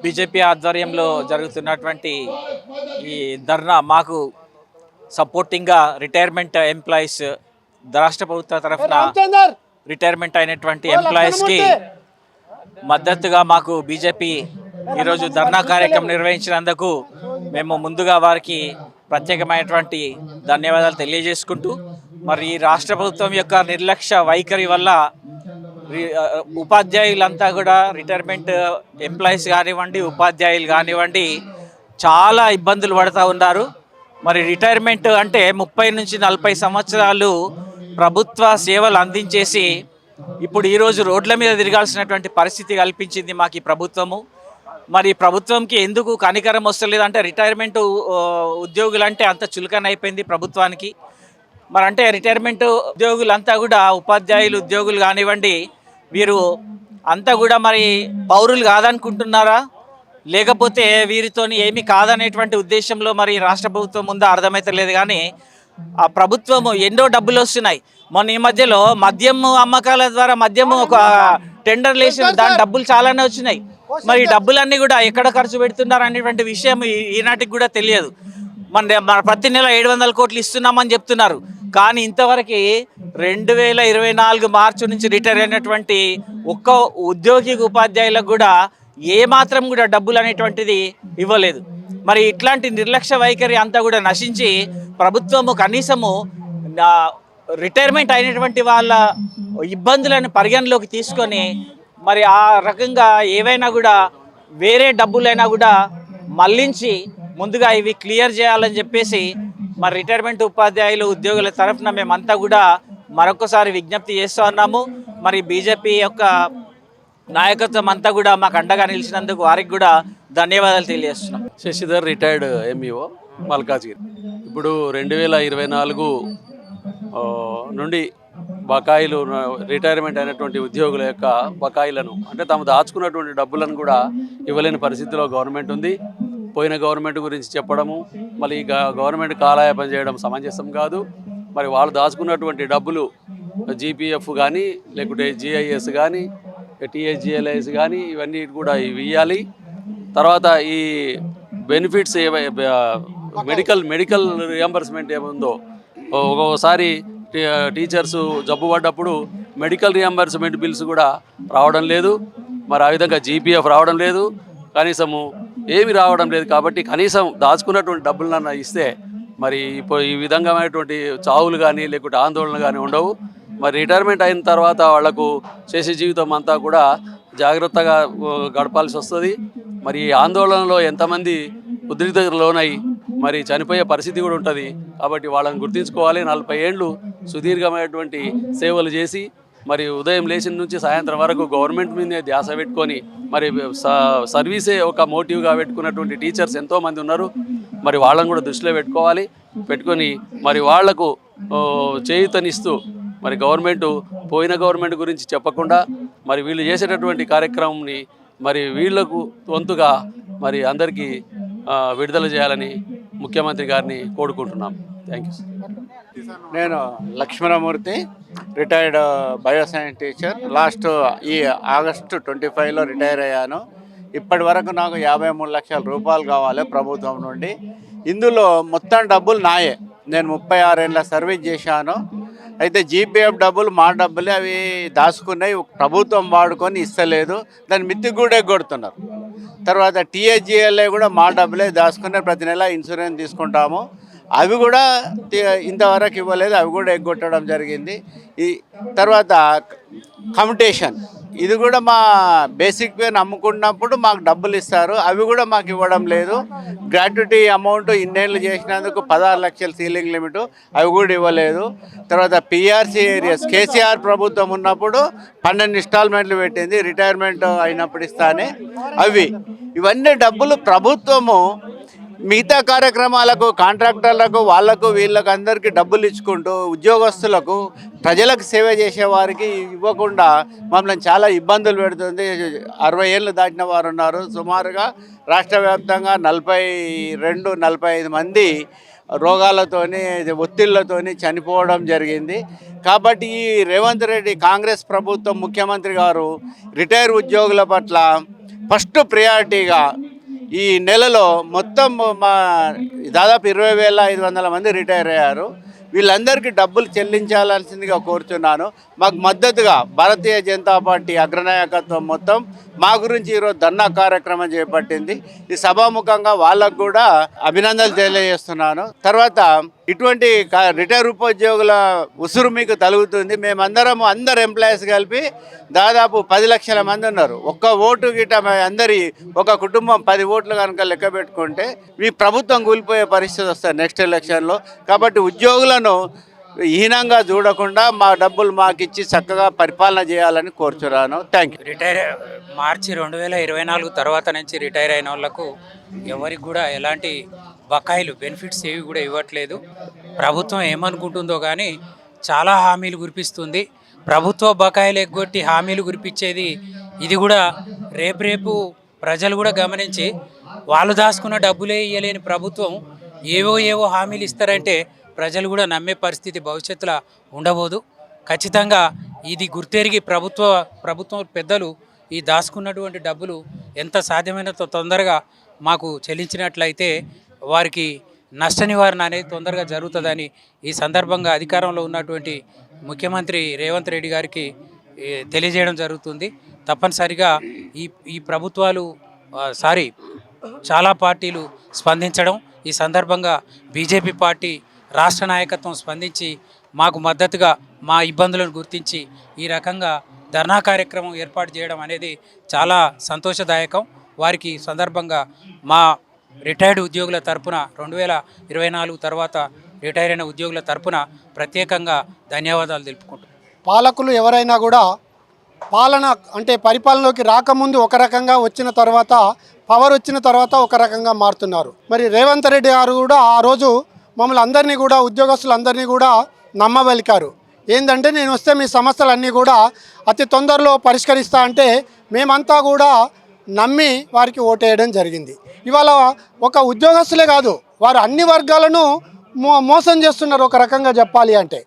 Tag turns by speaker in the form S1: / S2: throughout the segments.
S1: BJP ఆధ్వర్యంలో జరుగుతున్నటువంటి ఈ ధర్నా మాకు సపోర్టింగ్గా రిటైర్మెంట్ ఎంప్లాయీస్ రాష్ట్ర ప్రభుత్వ తరఫున రిటైర్మెంట్ అయినటువంటి ఎంప్లాయీస్కి మద్దతుగా మాకు బీజేపీ ఈరోజు ధర్నా కార్యక్రమం నిర్వహించినందుకు మేము ముందుగా వారికి ప్రత్యేకమైనటువంటి ధన్యవాదాలు తెలియజేసుకుంటూ మరి ఈ రాష్ట్ర ప్రభుత్వం యొక్క నిర్లక్ష్య వైఖరి వల్ల ఉపాధ్యాయులంతా కూడా రిటైర్మెంట్ ఎంప్లాయీస్ కానివ్వండి, ఉపాధ్యాయులు కానివ్వండి, చాలా ఇబ్బందులు పడుతూ ఉన్నారు. మరి రిటైర్మెంట్ అంటే 30 నుంచి 40 సంవత్సరాలు ప్రభుత్వ సేవలు అందించేసి ఇప్పుడు ఈరోజు రోడ్ల మీద తిరగాల్సినటువంటి పరిస్థితి కల్పించింది మాకు ఈ ప్రభుత్వము. మరి ప్రభుత్వంకి ఎందుకు కనికరం వస్తలేదు అంటే రిటైర్మెంట్ ఉద్యోగులు అంటే అంత చులకన అయిపోయింది ప్రభుత్వానికి. మరి అంటే రిటైర్మెంట్ ఉద్యోగులంతా కూడా ఉపాధ్యాయులు ఉద్యోగులు కానివ్వండి, వీరు అంతా కూడా మరి పౌరులు కాదనుకుంటున్నారా, లేకపోతే వీరితోని ఏమీ కాదనేటువంటి ఉద్దేశంలో మరి రాష్ట్ర ప్రభుత్వం ఉందా అర్థమైతలేదు. కానీ ఆ ప్రభుత్వము ఎన్నో డబ్బులు వస్తున్నాయి. మొన్న ఈ మధ్యలో మద్యం అమ్మకాల ద్వారా మద్యము ఒక టెండర్లు వేసిన దాని డబ్బులు చాలానే వచ్చినాయి. మరి ఈ డబ్బులన్నీ కూడా ఎక్కడ ఖర్చు పెడుతున్నారు అనేటువంటి విషయం ఈనాటికి కూడా తెలియదు. మన ప్రతి నెల 700 కోట్లు ఇస్తున్నామని చెప్తున్నారు. కానీ ఇంతవరకు 2024 మార్చి నుంచి రిటైర్ అయినటువంటి ఒక్క ఉద్యోగి ఉపాధ్యాయులకు కూడా ఏమాత్రం కూడా డబ్బులు అనేటువంటిది ఇవ్వలేదు. మరి ఇట్లాంటి నిర్లక్ష్య వైఖరి అంతా కూడా నశించి ప్రభుత్వము కనీసము రిటైర్మెంట్ అయినటువంటి వాళ్ళ ఇబ్బందులను పరిగణలోకి తీసుకొని మరి ఆ రకంగా ఏవైనా కూడా వేరే డబ్బులైనా కూడా మళ్లించి ముందుగా ఇవి క్లియర్ చేయాలని చెప్పేసి మరి రిటైర్మెంట్ ఉపాధ్యాయులు ఉద్యోగుల తరఫున మేమంతా కూడా మరొకసారి విజ్ఞప్తి చేస్తూ ఉన్నాము. మరి బీజేపీ యొక్క నాయకత్వం అంతా కూడా మాకు అండగా నిలిచినందుకు వారికి కూడా ధన్యవాదాలు తెలియజేస్తున్నాం.
S2: Shashidhar retired MEO Malkajgiri. ఇప్పుడు 2024 నుండి బకాయిలు రిటైర్మెంట్ అయినటువంటి ఉద్యోగుల యొక్క బకాయిలను అంటే తాము దాచుకున్నటువంటి డబ్బులను కూడా ఇవ్వలేని పరిస్థితిలో గవర్నమెంట్ ఉంది. పోయిన గవర్నమెంట్ గురించి చెప్పడము, మళ్ళీ గవర్నమెంట్ కాలయాపన చేయడం సమంజసం కాదు. మరి వాళ్ళు దాచుకున్నటువంటి డబ్బులు జీపీఎఫ్ కానీ, లేకుంటే జిఐఎస్ కానీ, టీఎస్జిఎల్ఐస్ కానీ ఇవన్నీ కూడా ఇవ్వాలి. తర్వాత ఈ బెనిఫిట్స్ మెడికల్ రియంబర్స్మెంట్ ఏముందో, ఒక్కొక్కసారి టీచర్స్ జబ్బు పడ్డప్పుడు మెడికల్ రియంబర్స్మెంట్ బిల్స్ కూడా రావడం లేదు. మరి ఆ విధంగా జీపీఎఫ్ రావడం లేదు, కనీసము ఏమి రావడం లేదు. కాబట్టి కనీసం దాచుకున్నటువంటి డబ్బులన్నా ఇస్తే మరి ఈ విధంగామైనటువంటి చావులు కానీ లేకుంటే ఆందోళనలు కానీ ఉండవు. మరి రిటైర్మెంట్ అయిన తర్వాత వాళ్లకు చేసే జీవితం అంతా కూడా జాగ్రత్తగా గడపాల్సి వస్తుంది. మరి ఈ ఆందోళనలో ఎంతమంది ఉద్రిక్తతకు లోనై మరి చనిపోయే పరిస్థితి కూడా ఉంటుంది. కాబట్టి వాళ్ళని గుర్తించుకోవాలి. 40 ఏళ్ళు సుదీర్ఘమైనటువంటి సేవలు చేసి మరి ఉదయం లేచిన నుంచి సాయంత్రం వరకు గవర్నమెంట్ మీదే ధ్యాస పెట్టుకొని మరి సర్వీసే ఒక మోటివ్గా పెట్టుకున్నటువంటి టీచర్స్ ఎంతోమంది ఉన్నారు. మరి వాళ్ళని కూడా దృష్టిలో పెట్టుకొని మరి వాళ్లకు చేయూతనిస్తూ మరి పోయిన గవర్నమెంట్ గురించి చెప్పకుండా మరి వీళ్ళు చేసేటటువంటి కార్యక్రమంని మరి వీళ్లకు వంతుగా మరి అందరికీ విడుదల చేయాలని ముఖ్యమంత్రి గారిని కోరుకుంటున్నాం. Thank you.
S3: నేను Lakshmanamurthy, retired bioscience teacher. Last ఈ ఆగస్టు 25లో రిటైర్ అయ్యాను. ఇప్పటి వరకు నాకు 53 లక్షల రూపాయలు కావాలి ప్రభుత్వం నుండి. ఇందులో మొత్తం డబ్బులు నాయే. నేను 36 ఏళ్ళ సర్వీస్ చేశాను. అయితే జీపీఎఫ్ డబ్బులు మా డబ్బులే, అవి దాచుకున్నాయి, ప్రభుత్వం వాడుకొని ఇస్తలేదు. దాన్ని మిత్తికి కూడా ఎగ్గొడుతున్నారు. తర్వాత టీఎస్జిఎల్ఐ కూడా మా డబ్బులే దాచుకున్నారు. ప్రతి నెల ఇన్సూరెన్స్ తీసుకుంటాము, అవి కూడా ఇంతవరకు ఇవ్వలేదు, అవి కూడా ఎగ్గొట్టడం జరిగింది. ఈ తర్వాత కమ్యూటేషన్, ఇది కూడా మా బేసిక్ పే అమ్ముకున్నప్పుడు మాకు డబ్బులు ఇస్తారు, అవి కూడా మాకు ఇవ్వడం లేదు. గ్రాట్యుటీ అమౌంట్ ఇన్నేళ్ళు చేసినందుకు 16 లక్షల సీలింగ్ లిమిట్, అవి కూడా ఇవ్వలేదు. తర్వాత పిఆర్సీ ఏరియాస్ కేసీఆర్ ప్రభుత్వం ఉన్నప్పుడు 12 ఇన్స్టాల్మెంట్లు పెట్టింది, రిటైర్మెంట్ అయినప్పుడు ఇస్తానే అవి. ఇవన్నీ డబ్బులు ప్రభుత్వము మిగతా కార్యక్రమాలకు, కాంట్రాక్టర్లకు, వాళ్లకు వీళ్ళకు అందరికీ డబ్బులు ఇచ్చుకుంటూ ఉద్యోగస్తులకు, ప్రజలకు సేవ చేసేవారికి ఇవ్వకుండా మమ్మల్ని చాలా ఇబ్బందులు పెడుతుంది. 60 ఏళ్ళు దాటిన వారు ఉన్నారు. సుమారుగా రాష్ట్ర వ్యాప్తంగా 42-45 మంది రోగాలతోని, ఒత్తిళ్లతోని చనిపోవడం జరిగింది. కాబట్టి ఈ రేవంత్ రెడ్డి కాంగ్రెస్ ప్రభుత్వం ముఖ్యమంత్రి గారు రిటైర్ ఉద్యోగుల పట్ల ఫస్ట్ ప్రియారిటీగా ఈ నెలలో మొత్తం మా దాదాపు 20,500 మంది రిటైర్ అయ్యారు. వీళ్ళందరికీ డబ్బులు చెల్లించాల్సిందిగా కోరుతున్నాను. మాకు మద్దతుగా భారతీయ జనతా పార్టీ అగ్రనాయకత్వం మొత్తం మా గురించి ఈరోజు ధర్నా కార్యక్రమం చేపట్టింది. ఈ సభాముఖంగా వాళ్ళకు కూడా అభినందనలు తెలియజేస్తున్నాను. తర్వాత ఇటువంటి రిటైర్ ఉద్యోగుల ఉసురు మీకు తలుగుతుంది. మేమందరము అందరు ఎంప్లాయీస్ కలిపి దాదాపు 10 లక్షల మంది ఉన్నారు. ఒక్క ఓటు గిట అందరి ఒక కుటుంబం 10 ఓట్లు కనుక లెక్క పెట్టుకుంటే మీ ప్రభుత్వం కూలిపోయే పరిస్థితి వస్తుంది నెక్స్ట్ ఎలక్షన్లో. కాబట్టి ఉద్యోగులను హీనంగా చూడకుండా మా డబ్బులు మాకు ఇచ్చి చక్కగా పరిపాలన చేయాలని కోరుచున్నాను. Thank you.
S4: మార్చి 2024 తర్వాత నుంచి రిటైర్ అయిన వాళ్ళకు ఎవరికి కూడా ఎలాంటి బకాయిలు బెనిఫిట్స్ ఏవి కూడా ఇవ్వట్లేదు. ప్రభుత్వం ఏమనుకుంటుందో కానీ చాలా హామీలు కురిపిస్తుంది. ప్రభుత్వ బకాయిలు ఎగ్గొట్టి హామీలు కురిపించేది ఇది కూడా రేపు ప్రజలు కూడా గమనించి వాళ్ళు దాచుకున్న డబ్బులే ఇవ్వలేని ప్రభుత్వం ఏవో హామీలు ఇస్తారంటే ప్రజలు కూడా నమ్మే పరిస్థితి భవిష్యత్తులో ఉండబోదు. ఖచ్చితంగా ఇది గుర్తెరిగి ప్రభుత్వం పెద్దలు ఈ దాచుకున్నటువంటి డబ్బులు ఎంత సాధ్యమైనంత తొందరగా మాకు చెల్లించినట్లయితే వారికి నష్ట నివారణ అనేది తొందరగా జరుగుతుందని ఈ సందర్భంగా అధికారంలో ఉన్నటువంటి ముఖ్యమంత్రి రేవంత్ రెడ్డి గారికి తెలియజేయడం జరుగుతుంది. తప్పనిసరిగా ఈ ప్రభుత్వాలు చాలా పార్టీలు స్పందించడం, ఈ సందర్భంగా బీజేపీ పార్టీ రాష్ట్ర నాయకత్వం స్పందించి మాకు మద్దతుగా మా ఇబ్బందులను గుర్తించి ఈ రకంగా ధర్నా కార్యక్రమం ఏర్పాటు చేయడం అనేది చాలా సంతోషదాయకం. వారికి సందర్భంగా మా రిటైర్డ్ ఉద్యోగుల తరపున 2024 తర్వాత రిటైర్ అయిన ఉద్యోగుల తరపున ప్రత్యేకంగా ధన్యవాదాలు తెలుపుకుంటున్నాం.
S5: పాలకులు ఎవరైనా కూడా పాలన అంటే పరిపాలనలోకి రాకముందు ఒక రకంగా, వచ్చిన తర్వాత పవర్ వచ్చిన తర్వాత ఒక రకంగా మారుతున్నారు. మరి రేవంత్ రెడ్డి గారు కూడా ఆ రోజు మమ్మల్ని అందరినీ కూడా ఉద్యోగస్తులందరినీ కూడా నమ్మబలికారు. ఏంటంటే నేను వస్తే మీ సమస్యలన్నీ కూడా అతి తొందరలో పరిష్కరిస్తా అంటే మేమంతా కూడా నమ్మి వారికి ఓటేయడం జరిగింది. ఇవాళ ఒక ఉద్యోగస్తులే కాదు, వారు అన్ని వర్గాలను మోసం చేస్తున్నారు ఒక రకంగా చెప్పాలి అంటే.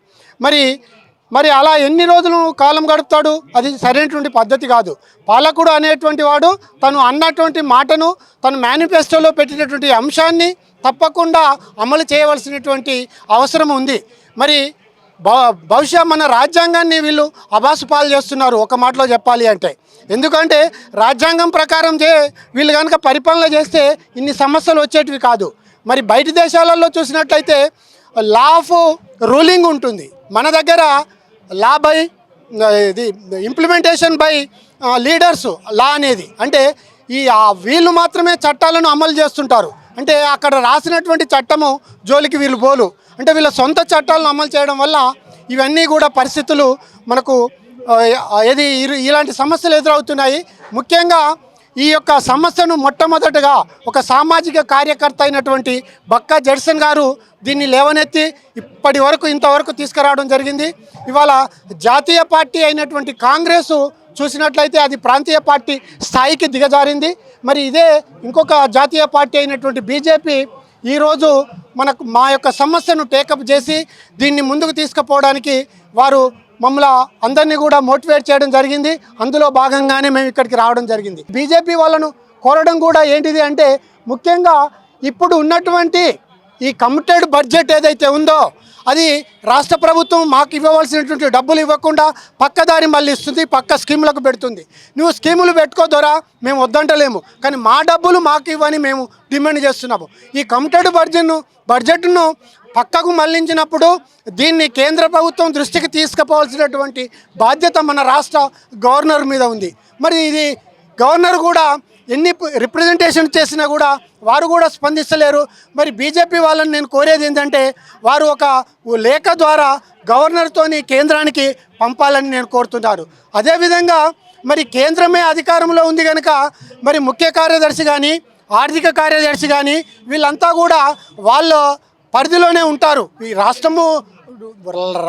S5: మరి అలా ఎన్ని రోజులు కాలం గడుపుతాడు? అది సరైనటువంటి పద్ధతి కాదు. పాలకుడు అనేటువంటి వాడు తను అన్నటువంటి మాటను, తను మేనిఫెస్టోలో పెట్టినటువంటి అంశాన్ని తప్పకుండా అమలు చేయవలసినటువంటి అవసరం ఉంది. మరి బహుశా మన రాజ్యాంగాన్ని వీళ్ళు అబాసుపాలు చేస్తున్నారు ఒక మాటలో చెప్పాలి అంటే. ఎందుకంటే రాజ్యాంగం ప్రకారం వీళ్ళు కనుక పరిపాలన చేస్తే ఇన్ని సమస్యలు వచ్చేటివి కాదు. మరి బయట దేశాలలో చూసినట్లయితే లా ఆఫ్ రూలింగ్ ఉంటుంది, మన దగ్గర లా బై ఇంప్లిమెంటేషన్ బై లీడర్స్ లా అనేది. అంటే వీళ్ళు మాత్రమే చట్టాలను అమలు చేస్తుంటారు. అంటే అక్కడ రాసినటువంటి చట్టము జోలికి వీళ్ళు పోలు. అంటే వీళ్ళ సొంత చట్టాలను అమలు చేయడం వల్ల ఇవన్నీ కూడా పరిస్థితులు మనకు ఇలాంటి సమస్యలు ఎదురవుతున్నాయి. ముఖ్యంగా ఈ యొక్క సమస్యను మొట్టమొదటగా ఒక సామాజిక కార్యకర్త అయినటువంటి బక్కా జడ్సన్ గారు దీన్ని లేవనెత్తి ఇప్పటి వరకు ఇంతవరకు తీసుకురావడం జరిగింది. ఇవాళ జాతీయ పార్టీ అయినటువంటి కాంగ్రెసు చూసినట్లయితే అది ప్రాంతీయ పార్టీ స్థాయికి దిగజారింది. మరి ఇదే ఇంకొక జాతీయ పార్టీ అయినటువంటి బీజేపీ ఈరోజు మా యొక్క సమస్యను టేకప్ చేసి దీన్ని ముందుకు తీసుకుపోవడానికి వారు మమ్మల్ని అందరినీ కూడా మోటివేట్ చేయడం జరిగింది. అందులో భాగంగానే మేము ఇక్కడికి రావడం జరిగింది. బీజేపీ వాళ్ళను కోరడం కూడా ఏంటిది అంటే, ముఖ్యంగా ఇప్పుడు ఉన్నటువంటి ఈ కమిటెడ్ బడ్జెట్ ఏదైతే ఉందో అది రాష్ట్ర ప్రభుత్వం మాకు ఇవ్వవలసినటువంటి డబ్బులు ఇవ్వకుండా పక్కదారి మళ్ళీ ఇస్తుంది, పక్క స్కీములకు పెడుతుంది. నువ్వు స్కీములు పెట్టుకోదోరా, మేము వద్దంటలేము, కానీ మా డబ్బులు మాకు ఇవ్వని మేము డిమాండ్ చేస్తున్నాము. ఈ కమిటెడ్ బడ్జెట్ను పక్కకు మళ్లించినప్పుడు దీన్ని కేంద్ర ప్రభుత్వం దృష్టికి తీసుకుపోవాల్సినటువంటి బాధ్యత మన రాష్ట్ర గవర్నర్ మీద ఉంది. మరి ఇది గవర్నర్ కూడా ఎన్ని రిప్రజెంటేషన్ చేసినా కూడా వారు కూడా స్పందిస్తలేరు. మరి బీజేపీ వాళ్ళని నేను కోరేది ఏంటంటే, వారు ఒక లేఖ ద్వారా గవర్నర్తోని కేంద్రానికి పంపాలని నేను కోరుతున్నాను. అదేవిధంగా మరి కేంద్రమే అధికారంలో ఉంది కనుక మరి ముఖ్య కార్యదర్శి కానీ, ఆర్థిక కార్యదర్శి కానీ వీళ్ళంతా కూడా వాళ్ళ పరిధిలోనే ఉంటారు. ఈ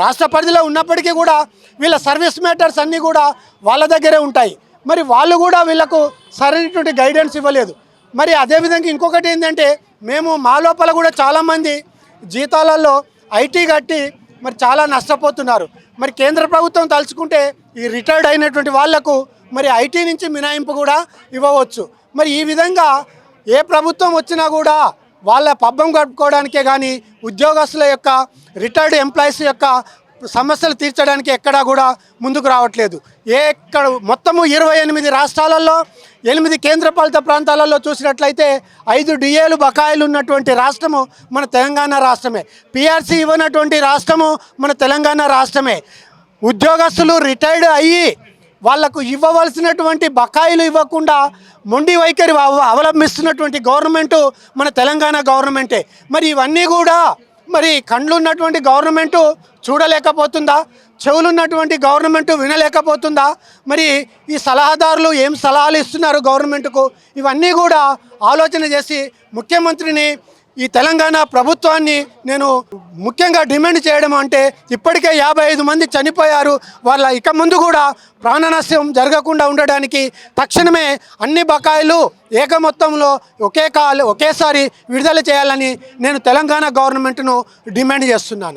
S5: రాష్ట్ర పరిధిలో ఉన్నప్పటికీ కూడా వీళ్ళ సర్వీస్ మ్యాటర్స్ అన్నీ కూడా వాళ్ళ దగ్గరే ఉంటాయి. మరి వాళ్ళు కూడా వీళ్ళకు సరైనటువంటి గైడెన్స్ ఇవ్వలేదు. మరి అదేవిధంగా ఇంకొకటి ఏంటంటే, మేము మా లోపల కూడా చాలామంది జీతాలలో ఐటీ కట్టి మరి చాలా నష్టపోతున్నారు. మరి కేంద్ర ప్రభుత్వం తలుచుకుంటే ఈ రిటైర్డ్ అయినటువంటి వాళ్లకు మరి ఐటీ నుంచి మినహాయింపు కూడా ఇవ్వవచ్చు. మరి ఈ విధంగా ఏ ప్రభుత్వం వచ్చినా కూడా వాళ్ళ పబ్బం గడుపుకోవడానికే కానీ ఉద్యోగస్తుల యొక్క రిటైర్డ్ ఎంప్లాయీస్ యొక్క సమస్యలు తీర్చడానికి ఎక్కడా కూడా ముందుకు రావట్లేదు. మొత్తము 28 రాష్ట్రాలలో 8 కేంద్రపాలిత ప్రాంతాలలో చూసినట్లయితే 5 డిఏలు బకాయిలు ఉన్నటువంటి రాష్ట్రము మన తెలంగాణ రాష్ట్రమే. పిఆర్సీ ఇవ్వనటువంటి రాష్ట్రము మన తెలంగాణ రాష్ట్రమే. ఉద్యోగస్తులు రిటైర్డ్ అయ్యి వాళ్లకు ఇవ్వవలసినటువంటి బకాయిలు ఇవ్వకుండా మొండి వైఖరి అవలంబిస్తున్నటువంటి గవర్నమెంటు మన తెలంగాణ గవర్నమెంటే. మరి ఇవన్నీ కూడా మరి కళ్ళు ఉన్నటువంటి గవర్నమెంటు చూడలేకపోతుందా? చెవులున్నటువంటి గవర్నమెంటు వినలేకపోతుందా? మరి ఈ సలహాదారులు ఏం సలహాలు ఇస్తున్నారు గవర్నమెంట్కు? ఇవన్నీ కూడా ఆలోచన చేసి ముఖ్యమంత్రిని, ఈ తెలంగాణ ప్రభుత్వాన్ని నేను ముఖ్యంగా డిమాండ్ చేయడం అంటే, ఇప్పటికే 55 మంది చనిపోయారు. వాళ్ళ ఇక ముందు కూడా ప్రాణ నష్టం జరగకుండా ఉండడానికి తక్షణమే అన్ని బకాయిలు ఏక మొత్తంలో ఒకేసారి విడుదల చేయాలని నేను తెలంగాణ గవర్నమెంట్ను డిమాండ్ చేస్తున్నాను.